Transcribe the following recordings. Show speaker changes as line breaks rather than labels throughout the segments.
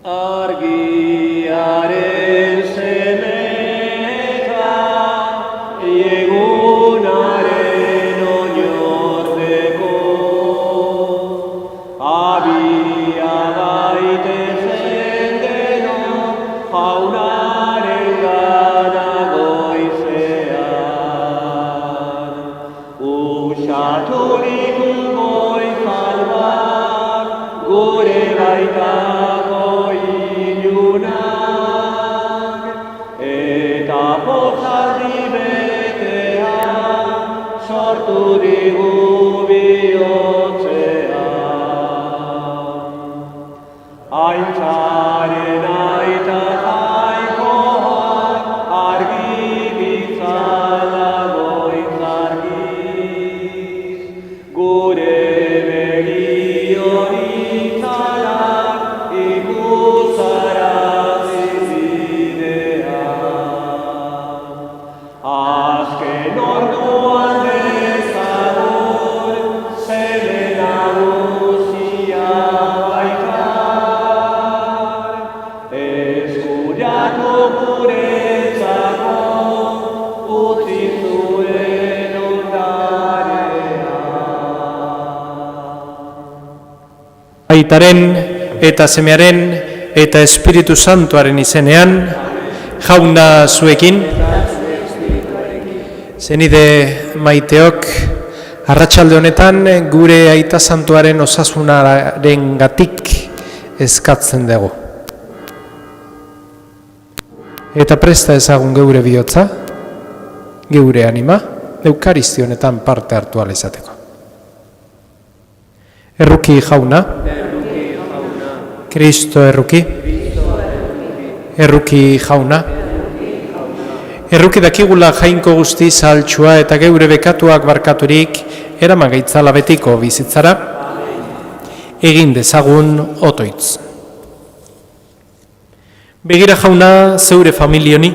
Argiaren semeta, egunaren oinordeko, abia daitezen denok jaunaren gana goizean. Usaturik goiz albar, gure baitako ilunak, eta pozaldi betean sortu digu bihotzean. Aintzaren aita jainkoak argi bitzala goiz argiz, gure begi horitzalak ikusarazi bidean. Azken orduan dezagun seme nagusia baitar, eskuratu guretzako utzi zuen ondarean.
Aitaren eta Semearen eta Espiritu Santuaren izenean, jauna zuekin, zenide maiteok, arratsalde honetan gure Aita Santuaren osasunaren gatik eskatzen dugu. Eta presta ezagun geure bihotza, geure anima, Eukaristia honetan parte hartu ahal izateko. Erruki jauna, Kristo erruki, erruki jauna, erruki dakigula jainko guzti zahaltsua eta geure bekatuak barkaturik eraman gaitzala betiko bizitzara, egin dezagun otoitz. Begira jauna zeure familioni,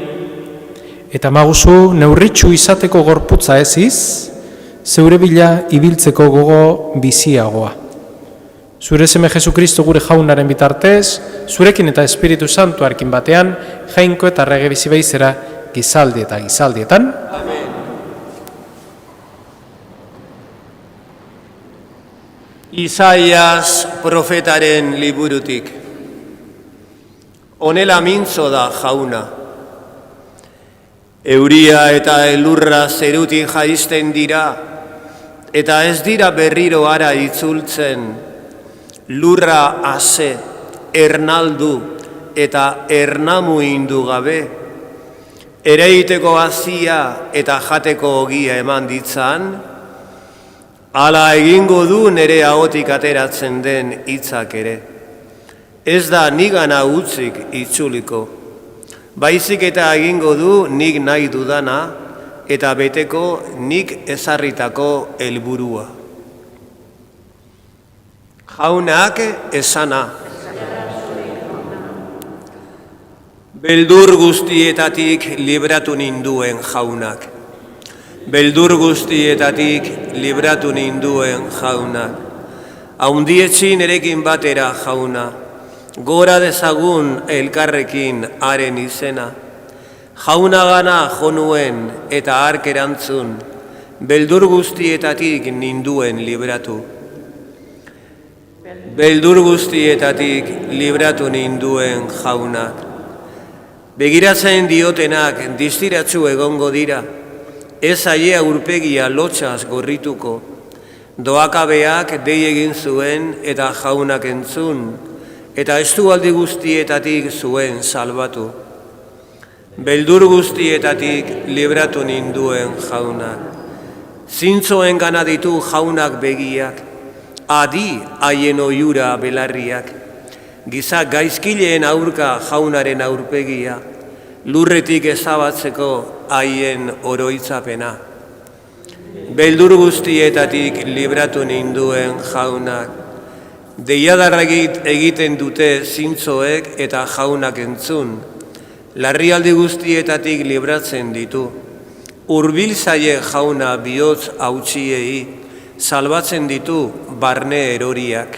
eta maguzu neurritxu izateko gorputza eziz, zeure bila ibiltzeko gogo biziagoa. Zure seme Jesukristo gure jaunaren bitartez, zurekin eta Espiritu Santuarekin batean, jainko eta errege bizi beizera gizaldi eta gizaldietan.
Amen. Isaias profetaren liburutik. Honela mintzo da jauna. Euria eta elurra zerutik jaisten dira, eta ez dira berriro ara itzultzen. Lurra ase, ernaldu eta ernamu indu gabe, ereiteko hazia eta jateko ogia eman ditzan, hala egingo du nere ahotik ateratzen den hitzak ere. Ez da nigana utzik itzuliko, baizik eta egingo du nik nahi dudana eta beteko nik ezarritako helburua. Jaunak esana. Beldur guztietatik libratu ninduen jaunak. Beldur guztietatik libratu ninduen jaunak. Haundietxin erekin batera jauna. Gora dezagun elkarrekin haren izena. Jauna gana jonuen eta hark erantzun. Beldur guztietatik ninduen libratu. Beldur guztietatik libratu ninduen jaunak. Begiratzen diotenak distiratzu egongo dira, ez aia urpegia lotxaz gorrituko, doakabeak dei egin zuen eta jaunak entzun, eta estualdi guztietatik zuen salbatu. Beldur guztietatik libratu ninduen jaunak. Zintzoen gana ditu jaunak begiak, adi haien oiura belarriak, giza gaizkileen aurka jaunaren aurpegia, lurretik ezabatzeko haien oroitzapena. Beldur guztietatik libratu ninduen jaunak, deiadarra egiten dute zintzoek eta jaunak entzun, larrialdi guztietatik libratzen ditu, hurbil zaie jauna bihotz hautsiei, salbatzen ditu barne eroriak.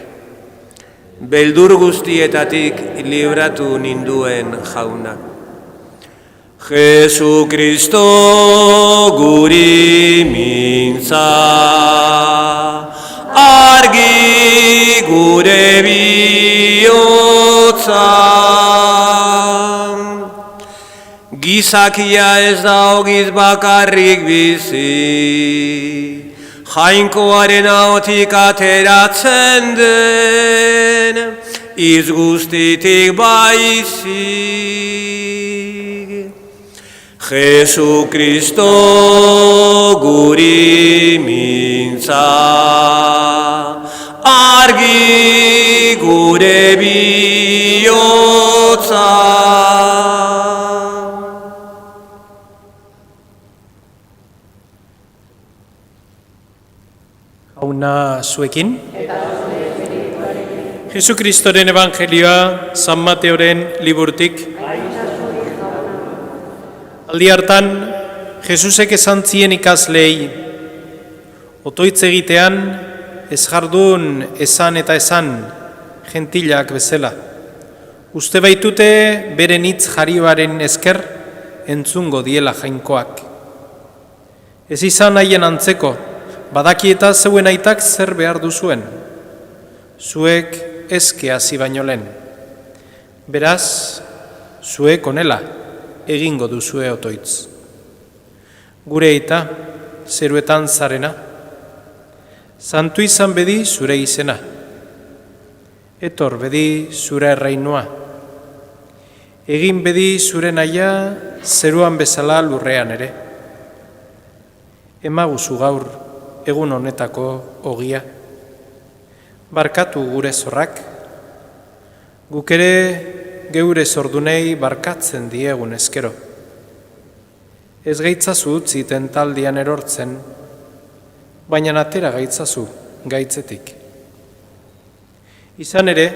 beldur guztietatik libratu ninduen jauna. Jesukristo guri mintza, argi gure bihotza. Gizakia ez da ogiz bakarrik bizi, Jainkoaren ahotik ateratzen den, hitz guztitik baizik. Jesukristo guri mintza, argi gure bihotza.
Jauna zuekin. Jesukristoren evangelioa San Mateoren liburtik. Aldi hartan, Jesusek esan zien ikaslei, otoitz egitean, ez jardun esan eta esan, gentilak bezala. Uste baitute beren hitz jarioaren esker entzungo diela jainkoak. Ez izan haien antzeko, badaki eta zeuen aitak zer behar duzuen. Zuek ezke hasi baino lehen. Beraz, zuek onela egingo duzue otoitz. Gure aita, zeruetan zarena, santu izan bedi zure izena. Etor bedi zure erreinua. Egin bedi zure naia zeruan bezala lurrean ere. Emaguzu gaur egun honetako ogia. Barkatu gure zorrak, guk ere geure zordunei barkatzen diegun eskero. Ez gaitzazu utzi tentaldian erortzen, baina atera gaitzazu gaitzetik. Izan ere,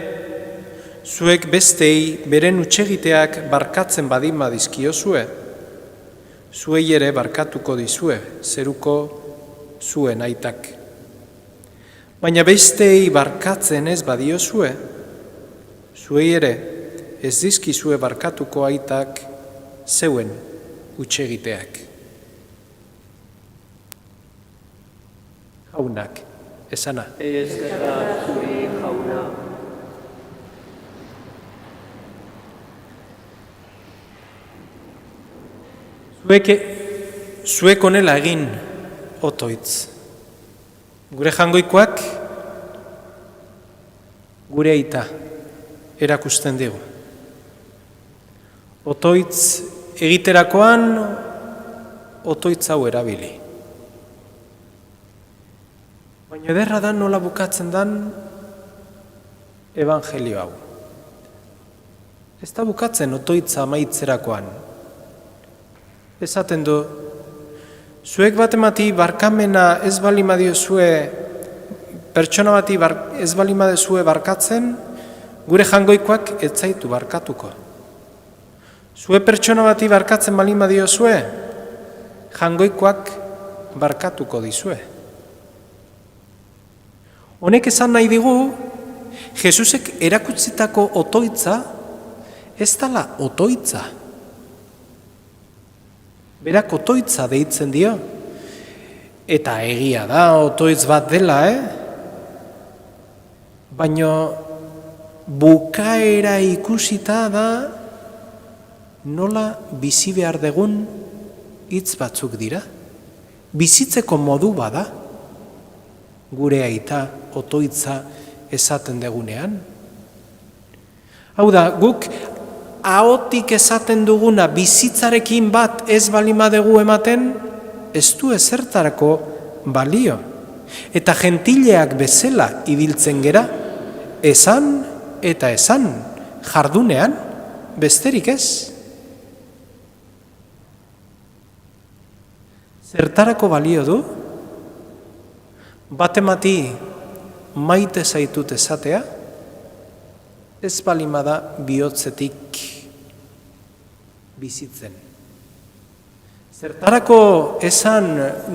zuek bestei beren utsegiteak barkatzen badin badizkiozue, zuei ere barkatuko dizue, zeruko zuen aitak. Baina bestei barkatzen ez badiozue, zuei ere ez dizkizue barkatuko aitak zeuen utsegiteak. Jaunak, esana.
Eskerrak zuri jauna.
Zuek onela egin otoitz. Gure jangoikoak, gure aita erakusten digu. Otoitz egiterakoan, otoitz hau erabili. Baina ederra da nola bukatzen dan evangelio hau. Ez da bukatzen otoitza amaitzerakoan. Esaten du, zuek batemati barkamena ez balima diozue, pertsona bati ez balima diozue barkatzen, gure jangoikoak ez zaitu barkatuko. Zue pertsona bati barkatzen balima diozue, jangoikoak barkatuko dizue. Honek esan nahi digu, Jesusek erakutsitako otoitza, ez dala otoitza. Berak otoitza deitzen dio. Eta egia da, otoitz bat dela, Baina bukaera ikusita da nola bizi behar degun hitz batzuk dira. Bizitzeko modu bada, gure aita otoitza esaten degunean. Hau da, guk ahotik esaten duguna bizitzarekin bat ez balima dugu ematen, ez du ezertarako balio. Eta gentileak bezala ibiltzen gera, esan eta esan, jardunean, besterik ez. Zertarako balio du? Batemati maite zaitut esatea, ez balima da bihotzetik bizitzen. Zertarako esan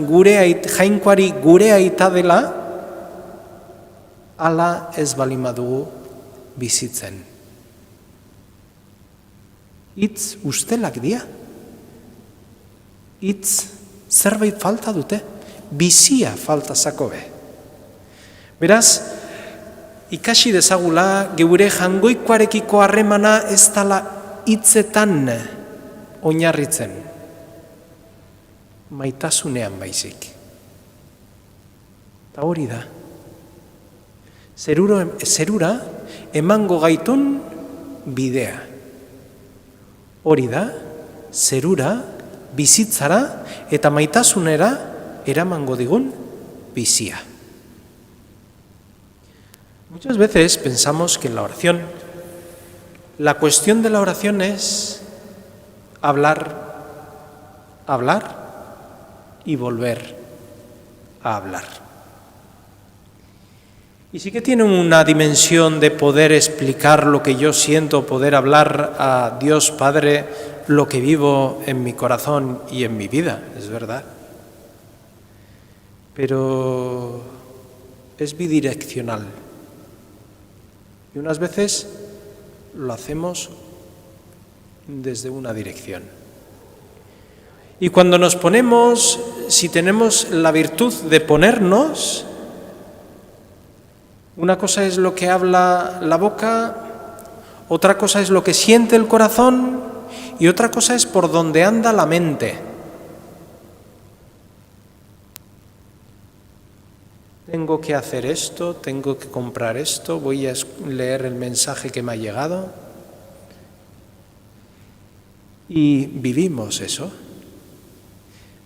jainkoari gure aita dela, ala ez balima dugu bizitzen. Hitz ustelak dira. Hitz zerbait falta dute, bizia falta zakobe. Beraz, ikasi dezagula geure jangoikoarekiko harremana ez dala hitzetan oinarritzen, maitasunean baizik. Eta hori da. Zerura emango gaitun bidea. Hori da, zerura, bizitzara eta maitasunera eramango digun bizia. Muchas veces pensamos que en la oración, la cuestión de la oración es hablar y volver a hablar. Y sí que tiene una dimensión de poder explicar lo que yo siento, poder hablar a Dios Padre lo que vivo en mi corazón y en mi vida, es verdad. Pero es bidireccional. Y unas veces lo hacemos desde una dirección. Y cuando nos ponemos, si tenemos la virtud de ponernos, una cosa es lo que habla la boca, otra cosa es lo que siente el corazón y otra cosa es por donde anda la mente. Tengo que hacer esto, tengo que comprar esto, voy a leer el mensaje que me ha llegado. Y vivimos eso.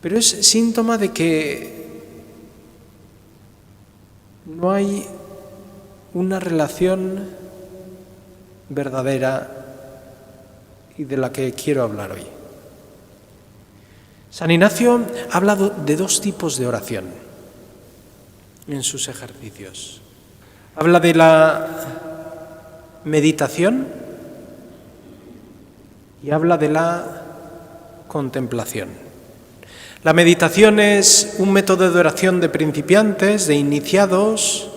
Pero es síntoma de que no hay una relación verdadera y de la que quiero hablar hoy. San Ignacio ha hablado de dos tipos de oración en sus ejercicios. Habla de la meditación y habla de la contemplación. La meditación es un método de oración de principiantes, de iniciados.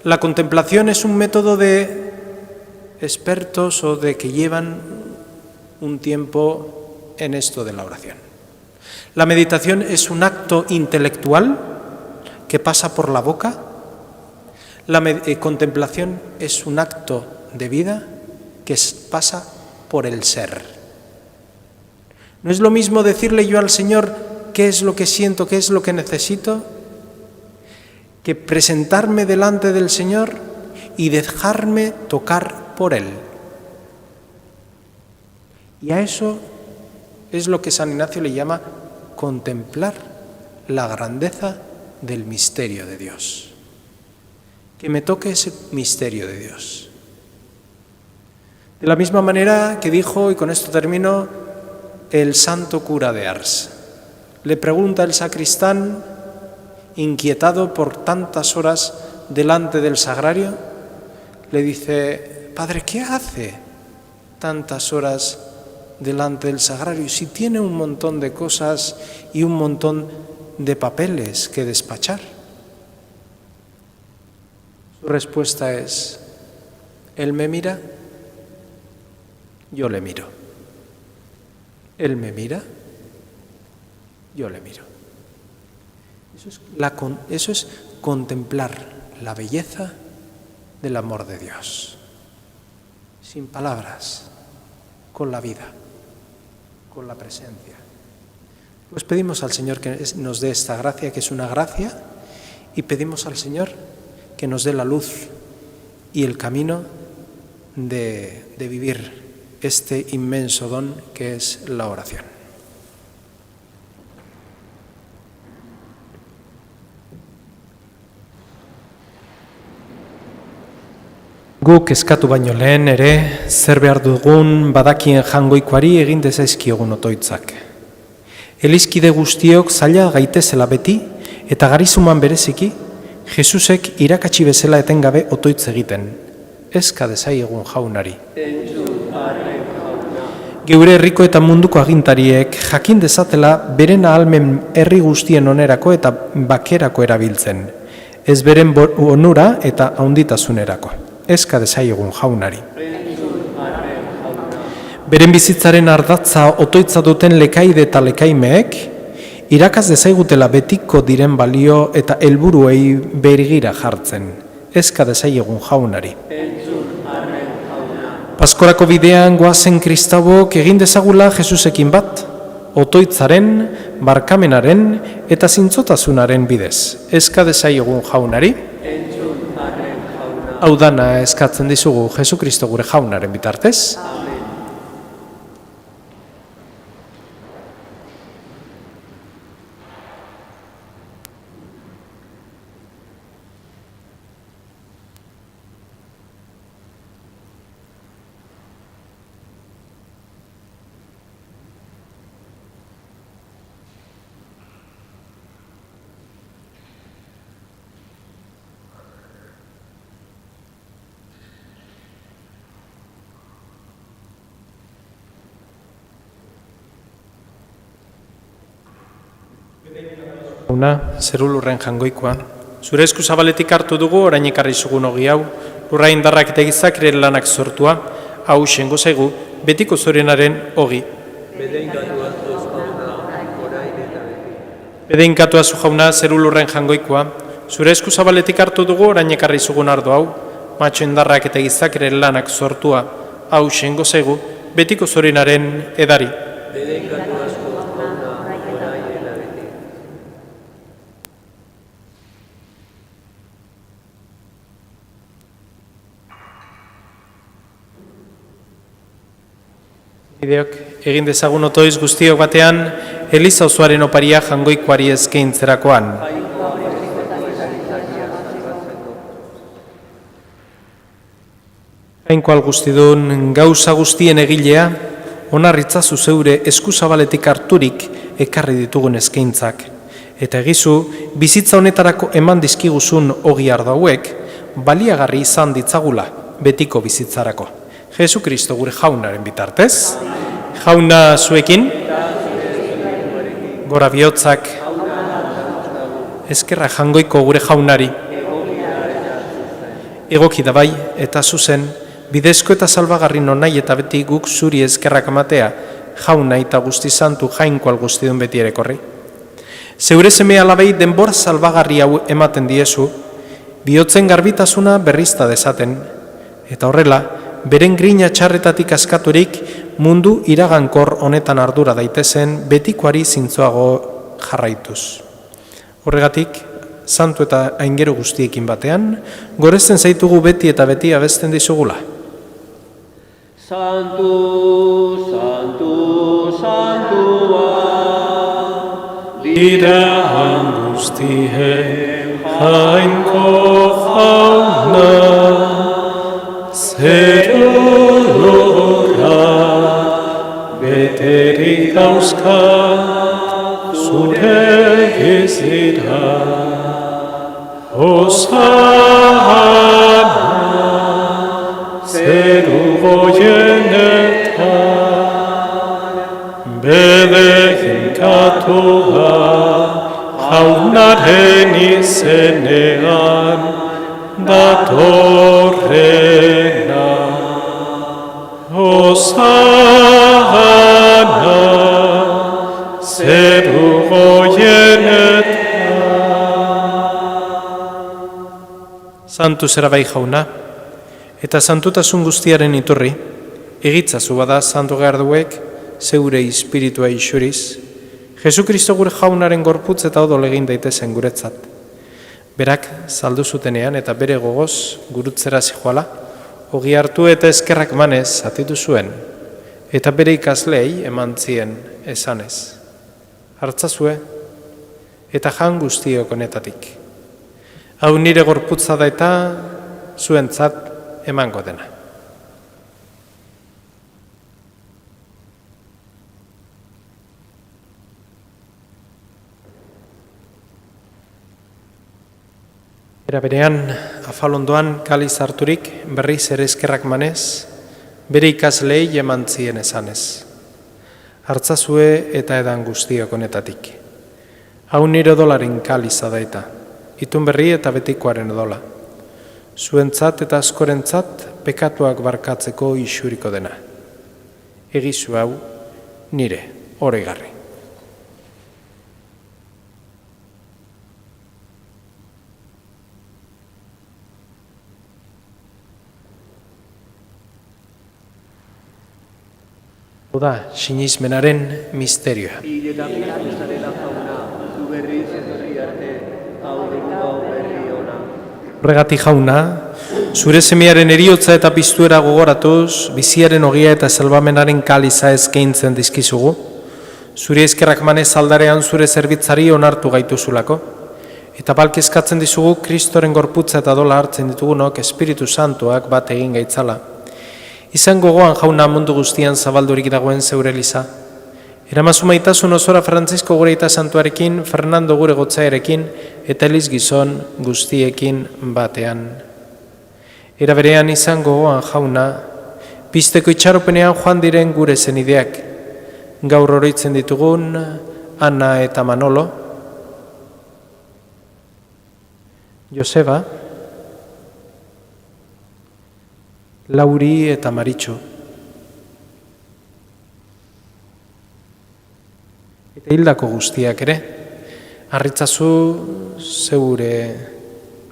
La contemplación es un método de expertos o de que llevan un tiempo en esto de la oración. La meditación es un acto intelectual que pasa por la boca. La contemplación es un acto de vida que pasa por el ser. No es lo mismo decirle yo al Señor qué es lo que siento, qué es lo que necesito, que presentarme delante del Señor y dejarme tocar por Él. Y a eso es lo que San Ignacio le llama contemplar la grandeza del misterio de Dios. Que me toque ese misterio de Dios. De la misma manera que dijo, y con esto termino, el santo cura de Ars. Le pregunta el sacristán, inquietado por tantas horas delante del sagrario, le dice: Padre, ¿qué hace tantas horas delante del sagrario si tiene un montón de cosas y un montón de papeles que despachar? Su respuesta es: Él me mira, yo le miro. Él me mira, yo le miro. Eso es contemplar la belleza del amor de Dios. Sin palabras, con la vida, con la presencia. Pues pedimos al Señor que nos dé esta gracia, que es una gracia, y pedimos al Señor que nos dé la luz y el camino de vivir este inmenso don que es la oración. Guk eskatu baino lehen ere, zer behar dugun badakien jangoikoari egin dezaizkiogun otoitzak. Elizkide guztiok zaila gaitezela beti, eta garizuman bereziki, Jesusek irakatsi bezala etengabe otoitz egiten. Eska dezaiegun jaunari. Geure herriko eta munduko agintariek jakin dezatela beren ahalmen herri guztien onerako eta bakerako erabiltzen, ez beren onura eta haunditasunerako. eska desaiegun jaunari. Beren bizitzaren ardatza otoitza duten lekaide eta lekaimeek, irakaz dezaigutela betiko diren balio eta helburuei begira jartzen, eska desaiegun jaunari. Paskorako bidean goazen kristauok egin dezagula Jesusekin bat, otoitzaren, barkamenaren eta zintzotasunaren bidez, eska desaiegun jaunari. Hau dana eskatzen dizugu Jesu Kristo gure jaunaren bitartez. Una, zeru lurren jangoikoa. Zure esku zabaletik hartu dugu orain ekarri zugun ogi hau, lurra indarrak eta gizak ere lanak sortua, hau xengo zaigu, betiko zorenaren ogi. Bedeinkatua zu jauna, zeru lurren jangoikoa. Zure esku zabaletik hartu dugu orain ekarri zugun ardo hau, matxo indarrak eta gizak ere lanak sortua, hau xengo zaigu, betiko zorenaren edari. Ideok, egin dezagun otoiz guztiok batean, Eliza osoaren oparia jangoikoari eskaintzerakoan. Jainkoal guztidun gauza guztien egilea, onarritzazu zeure eskuzabaletik harturik ekarri ditugun eskaintzak. Eta egizu, bizitza honetarako eman dizkiguzun ogi ardauek, baliagarri izan ditzagula betiko bizitzarako. Jesu Kristo gure jaunaren bitartez, jauna zuekin, gora bihotzak, eskerra jangoiko gure jaunari, egoki da bai eta zuzen, bidezko eta salbagarri nonai eta beti guk zuri eskerrak amatea, jauna eta guzti santu jainkoal guztidun beti erekorri. Zeure seme alabei denbor salbagarri hau ematen diezu, bihotzen garbitasuna berrizta dezaten, eta horrela, beren grina txarretatik askaturik mundu iragankor honetan ardura daitezen betikoari zintzoago jarraituz. Horregatik, santu eta aingero guztiekin batean, goresten zaitugu beti eta beti abesten dizugula.
Santu, santu, santua,
dira guztien jainko jauna, zerura beterik dauzka zure bizira. Osana zeru goienetan bedeinkatua jaunaren izenean datorrena. Osana zeru goienetan. Santu zera bai jauna, eta santutasun guztiaren iturri, egitzazu bada santu garduek zeure espiritua isuriz, Jesu Kristo gure jaunaren gorputz eta odol egin daitezen guretzat. Berak saldu zutenean eta bere gogoz gurutzera zijoala, ogi hartu eta eskerrak manez atitu zuen, eta bere ikaslei eman zien esanez. Hartzazue eta jan guztiok honetatik. Hau nire gorputza da eta zuentzat emango dena. Era berean, afalondoan kaliz harturik berriz ere eskerrak manez, bere ikaslei eman zien esanez. Hartzazue eta edan guztiok honetatik. Hau nire odolaren kaliza da eta, itun berri eta betikoaren odola. zuentzat eta askorentzat pekatuak barkatzeko isuriko dena. Egizu hau nire oregarri. Da, sinismenaren misterioa.
Hiletan Kristusaren jauna, zu berriz etorri arte, hau berri ona.
Horregatik jauna, zure semearen eriotza eta piztuera gogoratuz, biziaren ogia eta salbamenaren kaliza eskaintzen dizkizugu, zure eskerrak manez aldarean zure zerbitzari onartu gaituzulako, eta balkezkatzen dizugu Kristoren gorputza eta dola hartzen ditugunok Espiritu Santuak bat egin gaitzala. Izan gogoan jauna mundu guztian zabaldurik dagoen zeure eliza. Eramazu maitasun osora Frantzisko gure eta santuarekin, Fernando gure gotzaerekin, eta Eliz gizon guztiekin batean. Era berean izan gogoan jauna, pizteko itxaropenean joan diren gure zenideak. Gaur oroitzen ditugun Ana eta Manolo, Joseba, Lauri eta Maritxu. Eta hildako guztiak ere, harritzazu zeure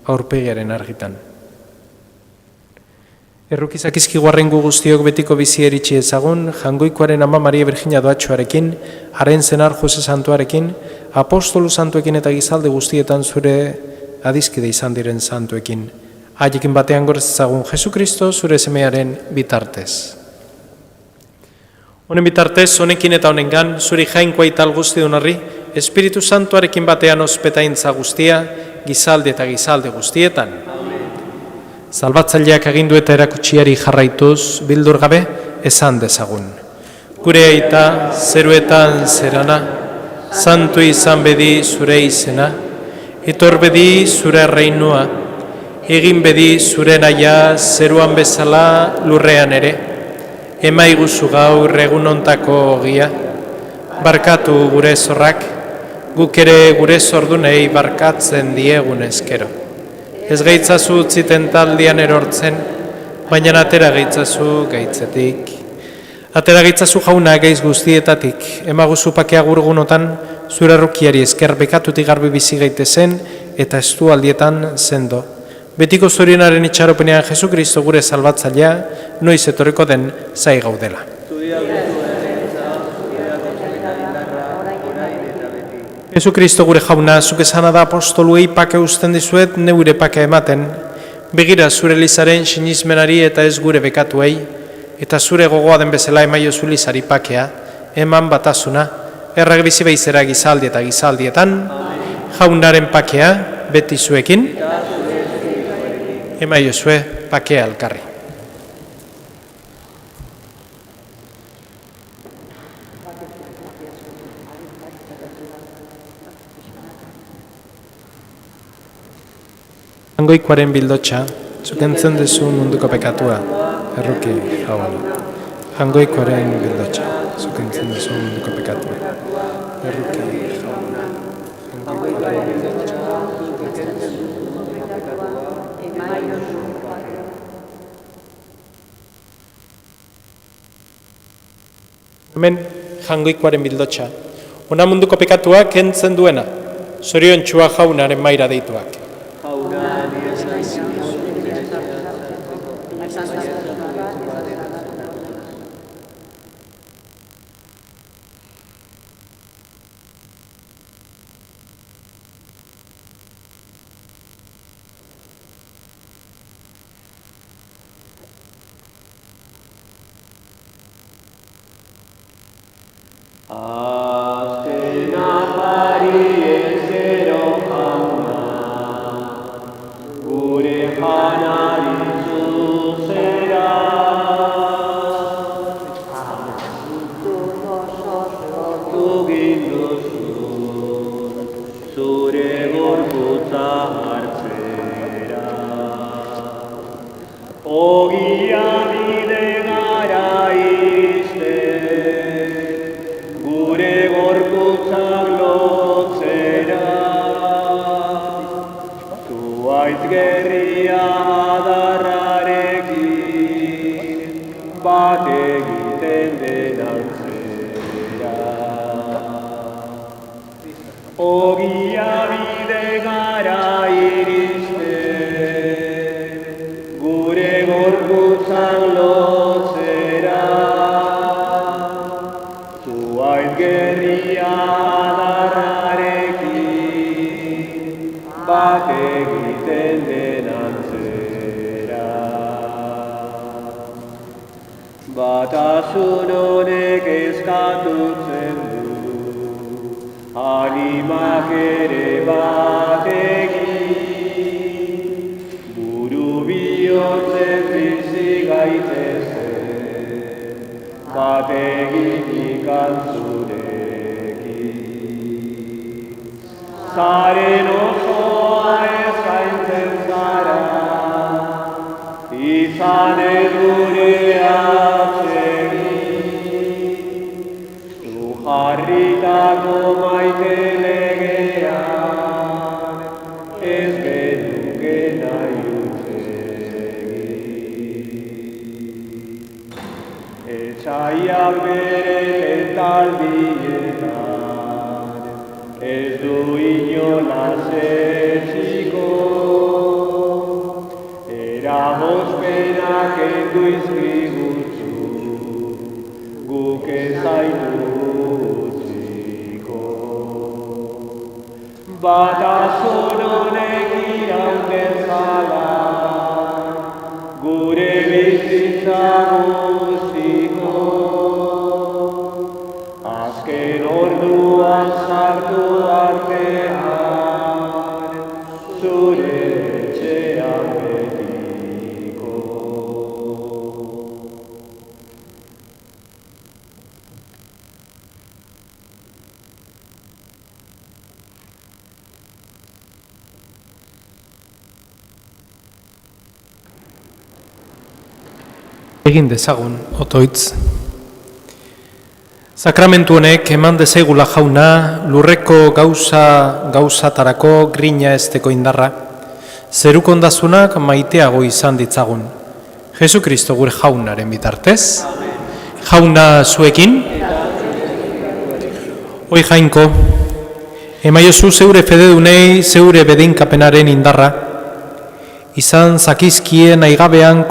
aurpegiaren argitan. Errukizak izkiguarrengu guztiok betiko bizi eritxi ezagun, Jangoikoaren ama Maria Virginia Doatxoarekin, haren zenar Jose Santuarekin, apostolu santuekin eta gizalde guztietan zure adizkide izan diren santuekin. Haiekin batean gortzezagun Jesukristo zure semearen bitartez. Honen bitartez, honekin eta honengan, zuri jainkoa ital guztiun horri, Espiritu Santuarekin batean ospetaintza guztia, gizalde eta gizalde guztietan. Salbatzaileak agindu eta erakutsiari jarraituz, bildur gabe, esan dezagun. Gure aita, zeruetan zerana, santu izan bedi zure izena, etor bedi zure reinua, egin bedi zure naia zeruan bezala lurrean ere, emaiguzu gaur egun ontako ogia, barkatu gure zorrak, guk ere gure zordunei barkatzen diegun eskero. Ez gaitzazu utziten taldian erortzen, baina atera gaitzazu gaitzetik. Atera gaitzazu jauna gaiz guztietatik, emaguzu pakea gurgunotan, zure errukiari esker bekatutik garbi bizi gaitezen eta estu aldietan sendo. Betiko zorionaren itxaropenean Jesukristo gure salbatzailea, noiz etorriko den zai gaudela. Jesukristo gure jauna, zuk esana da apostoluei pake usten dizuet neure pake ematen, begira zure lizaren sinismenari eta ez gure bekatuei, eta zure gogoa den bezala emaiozu lizari pakea, eman batasuna, errag bizi beizera gizaldi eta gizaldietan, jaunaren pakea, beti zuekin, emaiozue pakea elkarri. Jangoikoaren bildotxa, zukentzen duzu munduko pekatua, erruki jauna. Jangoikoaren bildotxa, zukentzen duzu munduko pekatua, erruki jauna. Jangoikoaren bildotxa, hemen jangoikoaren bildotxa. Ona munduko pekatua kentzen duena, zorion txua jaunaren maira deituak.
Azken afari ezero jauna, gure janari zuzera. Tuginduzun, zure gorputza hartzera. Ogia bide gara gerria Ogia bide gara iristen, gure gorputzan lotzera. Zuaitz gerria adarrarekin, bat egiten den antzera. Batasun honek eskatutzen du, animak ere bat egin, buru bihotzen bizi gaitezen, bat eginik antzurekin. Zaren osoa ez gaintzen zara, izan ez gure atsegin, zu jarritako maite legean, ez genuke nahi utzegin. Etsaiak bere letaldietan, ez du inolaz etxiko, eragozpenak endu izkigutzu, guk ezaitu utziko. Batasun honek irauten zala, gure bizitza guztiko. Azken orduan sartu artean, zure etxean betiko.
Egin dezagun, otoitz. Sakramentu honek eman dezegula jauna, lurreko gauzatarako grina esteko indarra, zeruk ondasunak maiteago izan ditzagun. Jesukristo gure jaunaren bitartez. Jauna zuekin. Hoi jainko, emaiozu zeure fededunei zeure bedinkapenaren indarra, izan zakizkien aigabean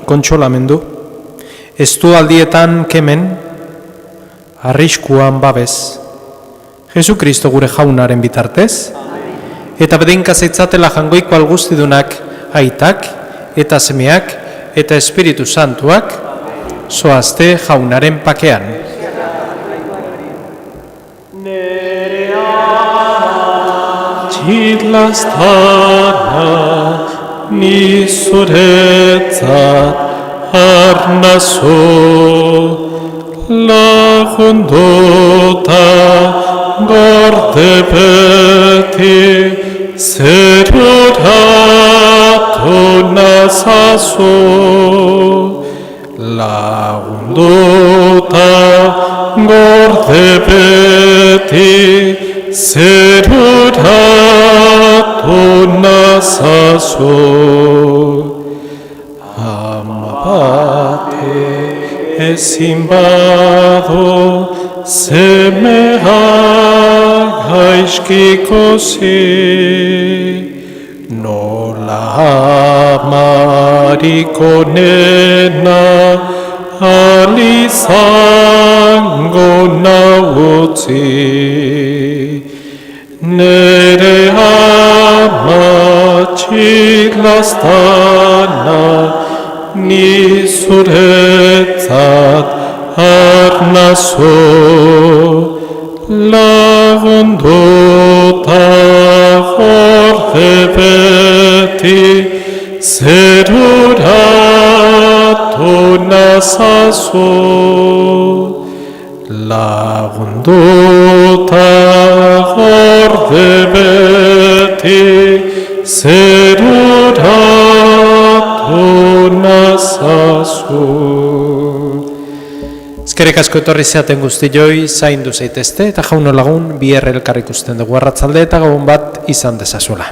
kontsolamendu, estu aldietan kemen, arriskuan babez. Jesukristo gure jaunaren bitartez, eta bedinka zeitzatela jangoiko alguztidunak aitak, eta semeak, eta Espiritu Santuak, zoazte jaunaren pakean. Txitlastana ni zuretzat arnazo, lagunduta gorde beti zeruratu nazazu. Lagunduta gorde beti zeruratu nazazu. Ama bate ezin badu semea gaizkikozi, nola amariko nena alizango nautzi. Nere ama txitlastana ni zuretzat arnazo, lagunduta gorde beti zeruratu nazazu. Lagunduta gorde beti zeruratu nazazu. Eskerrik asko etorri zeaten guztioi, zaindu zaitezte, eta jauno lagun, biherre elkar ikusten dugu arratzalde eta gabon bat izan dezazuela.